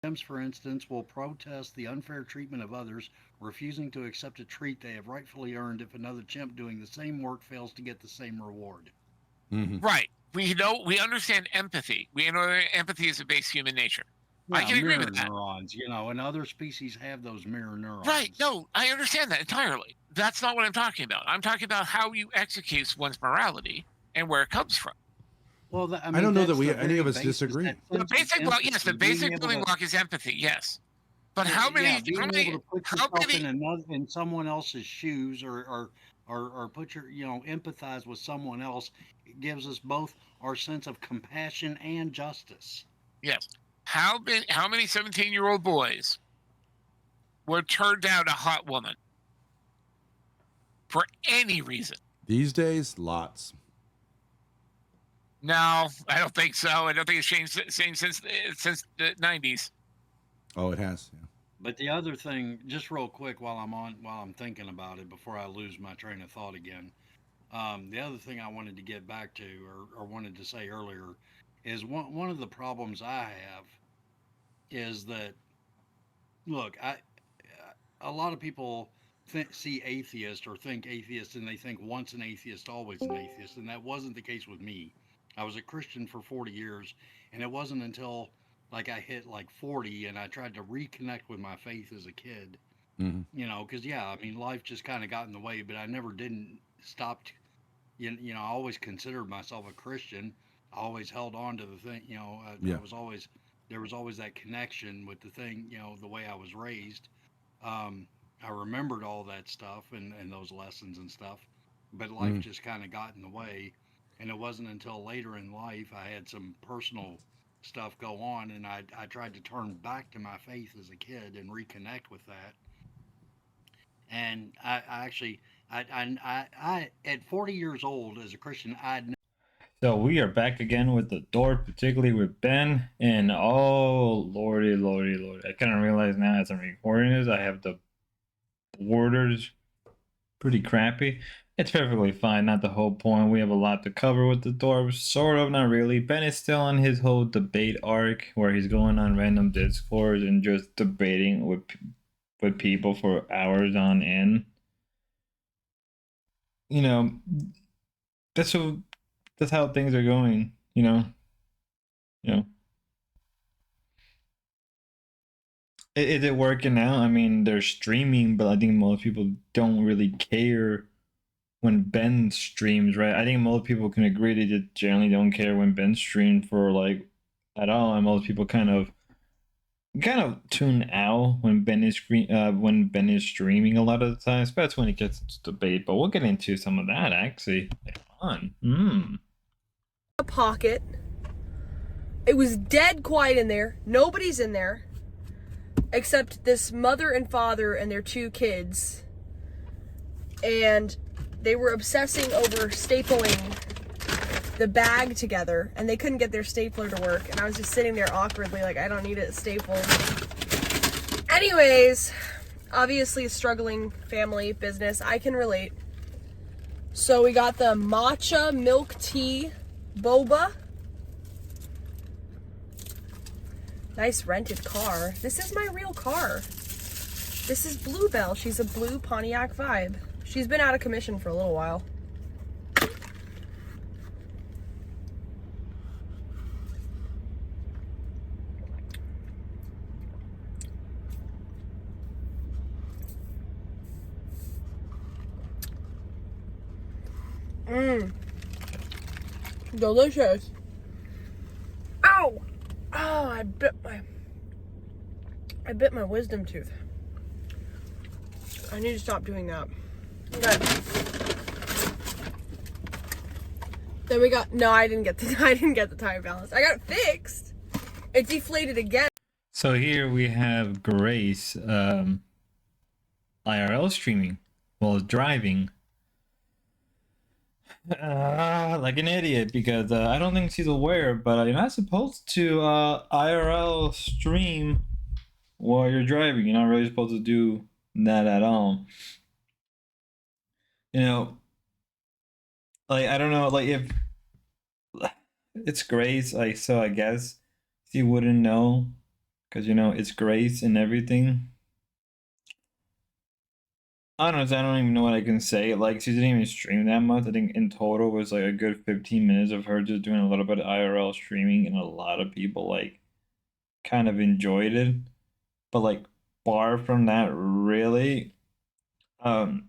Sims, for instance, will protest the unfair treatment of others, refusing to accept a treat they have rightfully earned if another chimp doing the same work fails to get the same reward. Mm-hmm. Right. We understand empathy. We know empathy is a base human nature. I Yeah, can agree mirror with that. neurons, and other species have those mirror Right. neurons. No, I understand that entirely. That's not what I'm talking about. I'm talking about how you execute one's morality and where it comes from. Well, I don't know that that's we the any very of us basis, disagree. that The sense of basic block, yes, the empathy, being basic able building to, block is empathy, yes. But yeah, being able to put yourself in in someone else's shoes, or put empathize with someone else, gives us both our sense of compassion and justice. yes, how many 17-year-old boys would turn down a hot woman for any reason? These days, lots. No, I don't think so. I don't think it's changed since the 90s. Oh, it has. Yeah. But the other thing, just real quick, while I'm thinking about it before I lose my train of thought again, the other thing I wanted to get back to, or wanted to say earlier, is one of the problems I have is that, look, a lot of people see atheist or think atheist, and they think once an atheist, always an atheist, and that wasn't the case with me. I was a Christian for 40 years, and it wasn't until like I hit like 40 and I tried to reconnect with my faith as a kid. Mm-hmm. Because yeah, I mean, life just kind of got in the way, but I never didn't stop. I always considered myself a Christian. I always held on to the thing. I Yeah. was always there was always that connection with the thing. The way I was raised. I remembered all that stuff and those lessons and stuff, but life Mm-hmm. just kind of got in the way. And it wasn't until later in life I had some personal stuff go on, and I tried to turn back to my faith as a kid and reconnect with that. And I actually, at 40 years old as a Christian, I'd So we are back again with the door, particularly with Ben. And oh, lordy, lordy, lordy. I kind of realize now as I'm recording this, I have the borders pretty crappy. It's perfectly fine, not the whole point. We have a lot to cover with the door, sort of, not really. Ben is still on his whole debate arc where he's going on random discords and just debating with people for hours on end. You know, that's what that's how things are going. You know. Is it working out? I mean, they're streaming, but I think most people don't really care when Ben streams, right? I think most people can agree they just generally don't care when Ben streams for like at all, and most people kind of tune out when Ben is streaming a lot of the times. But that's when it gets into debate. But we'll get into some of that actually. Come on. A pocket. It was dead quiet in there. Nobody's in there except this mother and father and their two kids. And they were obsessing over stapling the bag together, and they couldn't get their stapler to work. And I was just sitting there awkwardly, like, I don't need it stapled. Anyways, obviously a struggling family business. I can relate. So we got the matcha milk tea boba. Nice rented car. This is my real car. This is Bluebell. She's a blue Pontiac Vibe. She's been out of commission for a little while. Delicious. Ow! Oh, I bit my wisdom tooth. I need to stop doing that. Okay. Then we got, no, I didn't get the tire balance. I got it fixed. It deflated again. So here we have Grace IRL streaming while driving. Like an idiot, because I don't think she's aware, but you're not supposed to IRL stream while you're driving. You're not really supposed to do that at all. Like, I don't know, like, if it's Grace, like, so I guess she wouldn't know, because it's Grace and everything. Honestly, I don't even know what I can say. Like, she didn't even stream that much. I think in total was like a good 15 minutes of her just doing a little bit of IRL streaming, and a lot of people like kind of enjoyed it. But like, far from that, really, not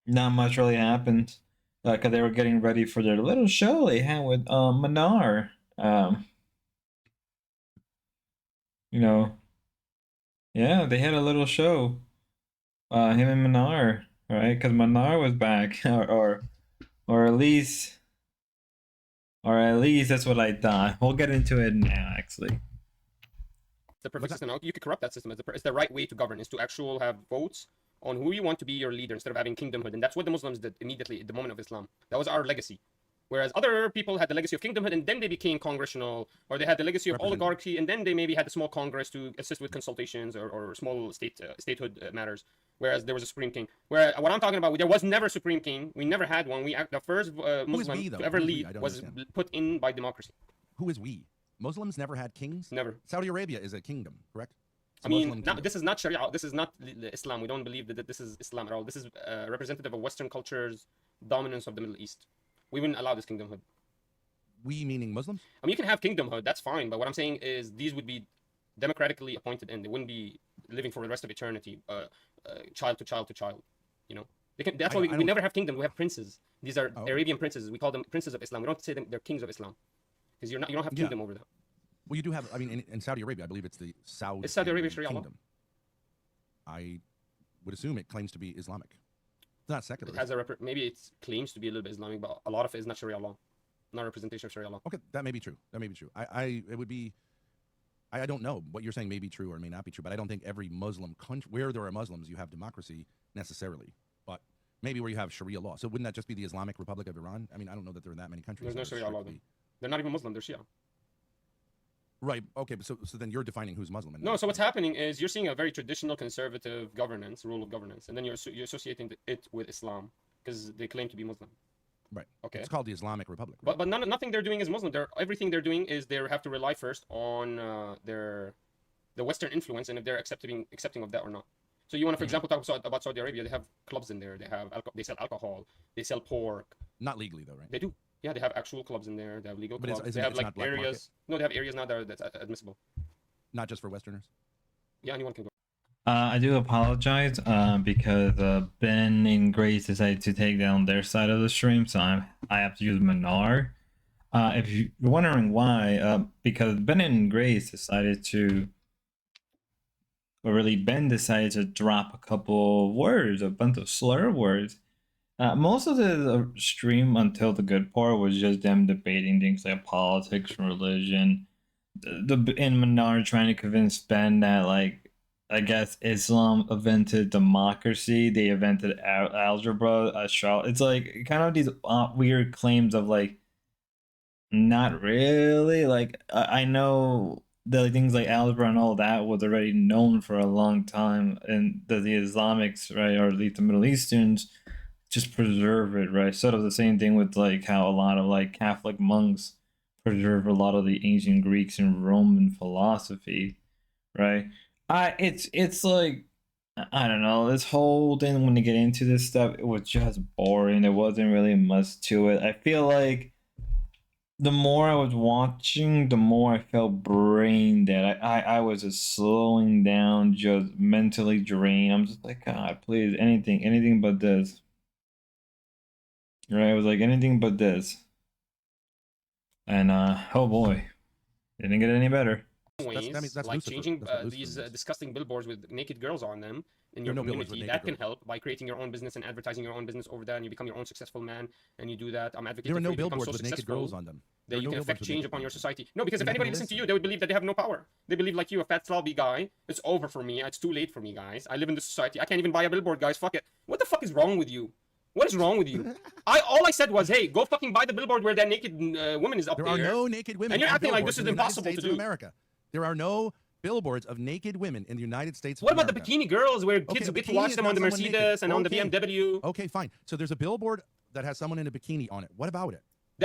much really happened. Because they were getting ready for their little show they had with Manar. Yeah, they had a little show. Him and Manar, right? Because Manar was back, or at least that's what I thought. We'll get into it now, actually. It's the perfect system. You could corrupt that system. It's the right way to govern, is to actually have votes on who you want to be your leader instead of having kingdomhood. And that's what the Muslims did immediately at the moment of Islam. That was our legacy. Whereas other people had the legacy of kingdomhood and then they became congressional, or they had the legacy of oligarchy and then they maybe had a small congress to assist with consultations or small statehood matters. Whereas there was a supreme king. Whereas what I'm talking about, there was never a supreme king. We never had one. The first Muslim to ever lead was put in by democracy. Who is we? Muslims never had kings? Never. Saudi Arabia is a kingdom, correct? I mean, this is not Sharia. This is not Islam. We don't believe that this is Islam at all. This is representative of Western culture's dominance of the Middle East. We wouldn't allow this kingdomhood. We meaning Muslims? I mean, you can have kingdomhood. That's fine. But what I'm saying is these would be democratically appointed and they wouldn't be living for the rest of eternity, child to child to child. That's why we never have kingdom. We have princes. These are Arabian princes. We call them princes of Islam. We don't say they're kings of Islam because you don't have kingdom over them. Well, you do have. I mean, in Saudi Arabia, I believe it's the Saudi. It's Saudi Arabia Sharia law. I would assume it claims to be Islamic. It's not secular. It has maybe it claims to be a little bit Islamic, but a lot of it is not Sharia law, not a representation of Sharia law. Okay, that may be true. That may be true. It would be. I don't know what you're saying may be true or may not be true, but I don't think every Muslim country where there are Muslims you have democracy necessarily. But maybe where you have Sharia law. So wouldn't that just be the Islamic Republic of Iran? I mean, I don't know that there are that many countries. There's no Sharia law. They're not even Muslim. They're Shia. Right. Okay. But so then you're defining who's Muslim. No. So what's happening is you're seeing a very traditional conservative rule of governance, and then you're associating it with Islam because they claim to be Muslim. Right. Okay. It's called the Islamic Republic. Right? But nothing they're doing is Muslim. Everything they're doing is they have to rely first on the Western influence and if they're accepting of that or not. So you want to, for example, talk about Saudi Arabia. They have clubs in there. They sell alcohol. They sell pork. Not legally though, right? They do. Yeah, they have actual clubs in there. They have legal clubs. But they have like areas. Market? No, they have areas now that's admissible. Not just for Westerners. Yeah, anyone can go. I do apologize because Ben and Grace decided to take down their side of the stream, so I have to use Manar. If you're wondering why, because Ben and Grace decided to, or really Ben decided to drop a couple words, a bunch of slur words. Most of the stream until the good part was just them debating things like politics, religion, and Manar trying to convince Ben that, like, I guess Islam invented democracy, they invented algebra, astrology. It's like kind of these weird claims of like, not really. Like, I know the things like algebra and all that was already known for a long time, and the Islamics, right, or at least the Middle Easterns, just preserve it, right? Sort of the same thing with like how a lot of like Catholic monks preserve a lot of the ancient Greeks and Roman philosophy, right? It's like, I don't know, this whole thing when you get into this stuff, it was just boring. There wasn't really much to it. I feel like the more I was watching, the more I felt brain dead. I was just slowing down, just mentally drained. I'm just like, God, please, anything but this. Right, it was like anything but this. And oh boy, it didn't get any better. Ways, that's like Lucifer. changing That's these Lucifer. Disgusting billboards with naked girls on them in There your are no billboards community, with that naked can help by creating your own business and advertising your own business over that, and you become your own successful man, and you do that. I'm advocating There are for no you to become billboards so with naked girls on them. that you can affect change upon your society. No, because if You're not anybody gonna listened to listen. you, they would believe that they have no power. They believe like you, a fat slobby guy. It's over for me. It's too late for me, guys. I live in this society. I can't even buy a billboard, guys. Fuck it. What the fuck is wrong with you? What is wrong with you? All I said was, hey, go fucking buy the billboard where that naked woman is up there. There are no naked women. And you're on acting like billboards this is in the United impossible to States do. of America. There are no billboards of naked women in the United States of What about America. the bikini girls where Okay, kids a get to bikini watch is them not on the someone naked. Mercedes and on the Okay. BMW? Okay, fine. So there's a billboard that has someone in a bikini on it. What about it?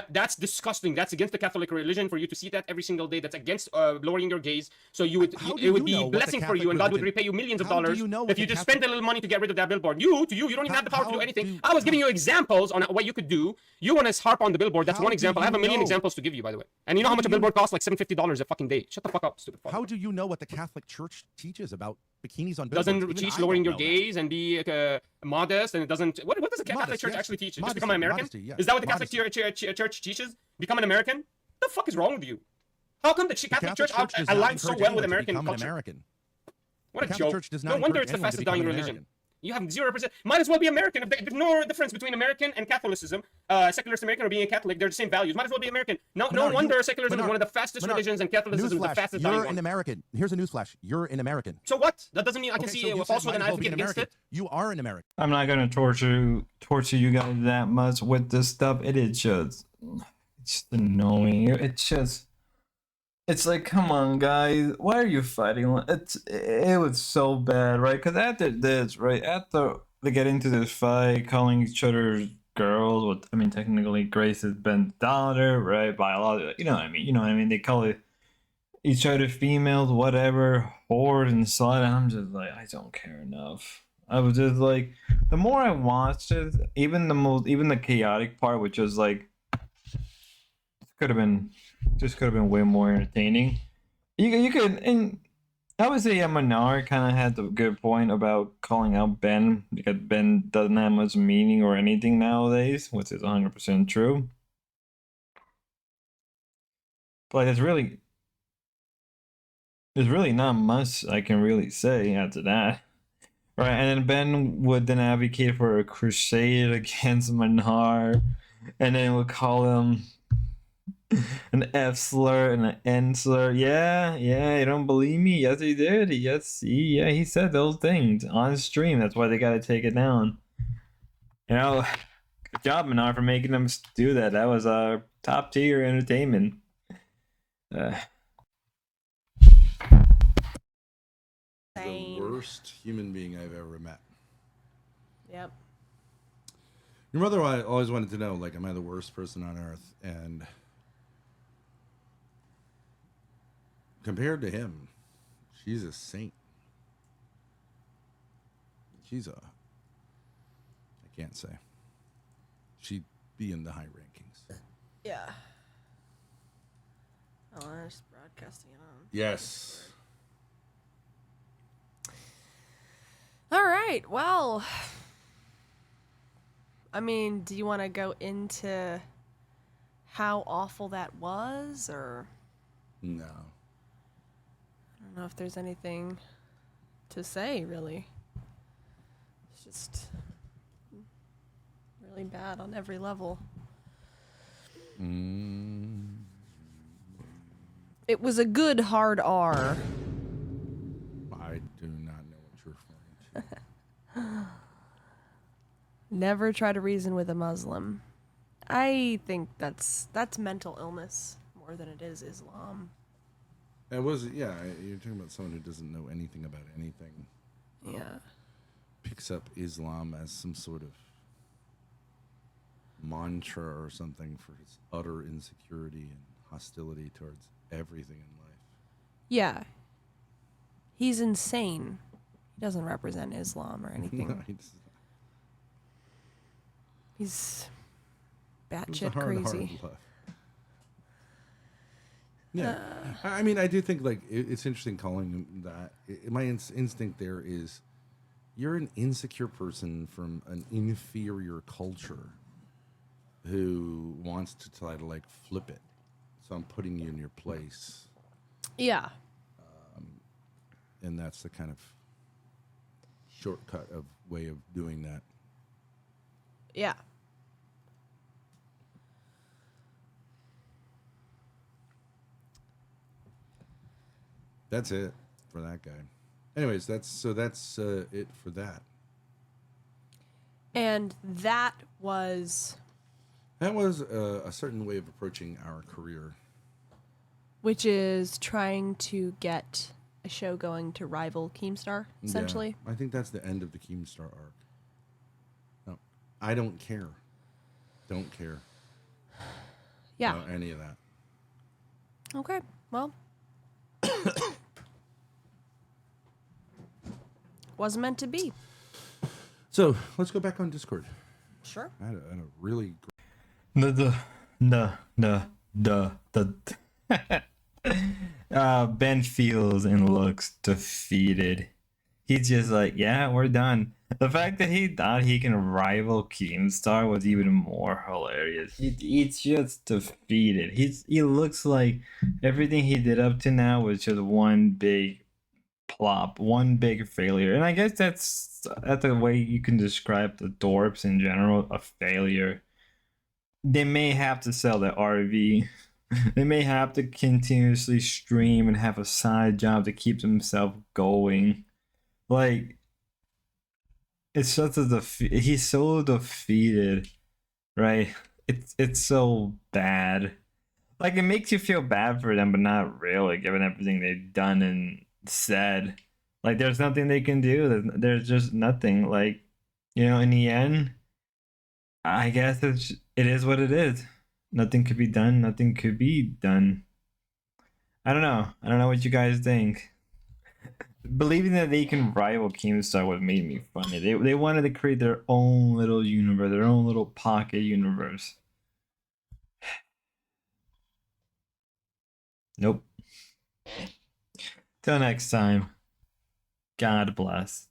That's disgusting. That's against the Catholic religion for you to see that every single day. That's against lowering your gaze. So it would be know what the blessing for Catholic you, and God would religion- repay you millions of How do dollars you know what if you the just Catholic- spend a little money to get rid of that billboard. You don't even have the power to do How anything. do- I was giving you examples on what you could do. You want to harp on the billboard. That's How one do example. I have you a million know? examples to give you, by the way. And you know how How much do a you- billboard costs? Like $750 a fucking day. Shut the fuck up, stupid fuck. How do you know what the Catholic Church teaches about bikinis on billboards? Doesn't Even teach I lowering don't your know that. gaze and be modest, and it doesn't. What does the Catholic Modest, Church yes. actually teach? Just Modesty, become an American? modesty, yes. Is that what the Catholic Modesty. Church teaches? Become an American? What the fuck is wrong with you? How come the Catholic Church does not aligns so encourage well with anyone to American become an culture? American. What a The Catholic joke. Church does No not wonder encourage it's the anyone to fastest become dying an religion. American. You have 0%. Might as well be American. If there's no difference between American and Catholicism, secularist American or being a Catholic, they're the same values. Might as well be American. No Bernard, wonder you- secularism is Bernard, one of the fastest Bernard, religions, and Catholicism is the Newsflash, fastest dying you're one. an American. Here's a newsflash. You're an American. So what? That doesn't mean I can Okay, see so you a said falsehood might and as I well have to be get an against American. it. You are an American. I'm not gonna torture you guys that much with this stuff. It's just annoying. It's like, come on, guys, why are you fighting? It was so bad, right? Because after this, right after they get into this fight, calling each other girls. What I mean, technically, Grace is Ben's daughter, right? Biological, you know what I mean? You know what I mean? They call it each other females, whatever, whores and slut. And I'm just like, I don't care enough. I was just like, the more I watched it, even the chaotic part, which was like, could have been way more entertaining. You could, and I would say Menard kind of had the good point about calling out Ben, because Ben doesn't have much meaning or anything nowadays, which is 100% true. But there's really not much I can really say after that. Right, and then Ben would then advocate for a crusade against Menard, and then would call him an F slur and an N slur. Yeah, you don't believe me? Yes, he did. He said those things on stream. That's why they gotta take it down. You know, good job, Menard, for making them do that. That was top tier entertainment. The worst human being I've ever met. Yep. Your mother always wanted to know, like, am I the worst person on earth? And compared to him, she's a saint. I can't say. She'd be in the high rankings. Yeah. Oh, I'm just broadcasting it on. Yes. All right. Well, I mean, do you want to go into how awful that was, or No. I don't know if there's anything to say, really. It's just really bad on every level. It was a good hard R. I do not know what you're referring to. Never try to reason with a Muslim. I think that's mental illness more than it is Islam. It was, yeah, you're talking about someone who doesn't know anything about anything. Yeah. Picks up Islam as some sort of mantra or something for his utter insecurity and hostility towards everything in life. Yeah. He's insane. He doesn't represent Islam or No, anything. it's He's a batshit hard crazy. left. Yeah, I mean, I do think like it's interesting calling him that. My instinct there is, you're an insecure person from an inferior culture who wants to try to like flip it. So I'm putting you in your place, Yeah. and that's the kind of shortcut of way of doing that. Yeah. That's it for that guy. Anyways, that's it for that. And that was, That was a certain way of approaching our career. which is trying to get a show going to rival Keemstar, essentially. Yeah, I think that's the end of the Keemstar arc. No, I don't care. Don't care. Yeah. any of that. Okay. Well. Wasn't meant to be. So let's go back on Discord. Sure. I had a really Ben feels and looks defeated. He's just like, yeah, we're done. The fact that he thought he can rival Keemstar was even more hilarious. He's just defeated. He looks like everything he did up to now was just one big plop, one big failure. And I guess that's the way you can describe the Dorps in general, a failure. They may have to sell the RV. They may have to continuously stream and have a side job to keep themselves going. Like, it's such a he's so defeated, right? It's so bad. Like, it makes you feel bad for them, but not really, given everything they've done and said. Like, there's nothing they can do. There's just nothing. Like, in the end, I guess it is what it is. Nothing could be done. Nothing could be done. I don't know. I don't know what you guys think. Believing that they can rival Keemstar what made me funny. They wanted to create their own little universe, their own little pocket universe. Nope. Till next time. God bless.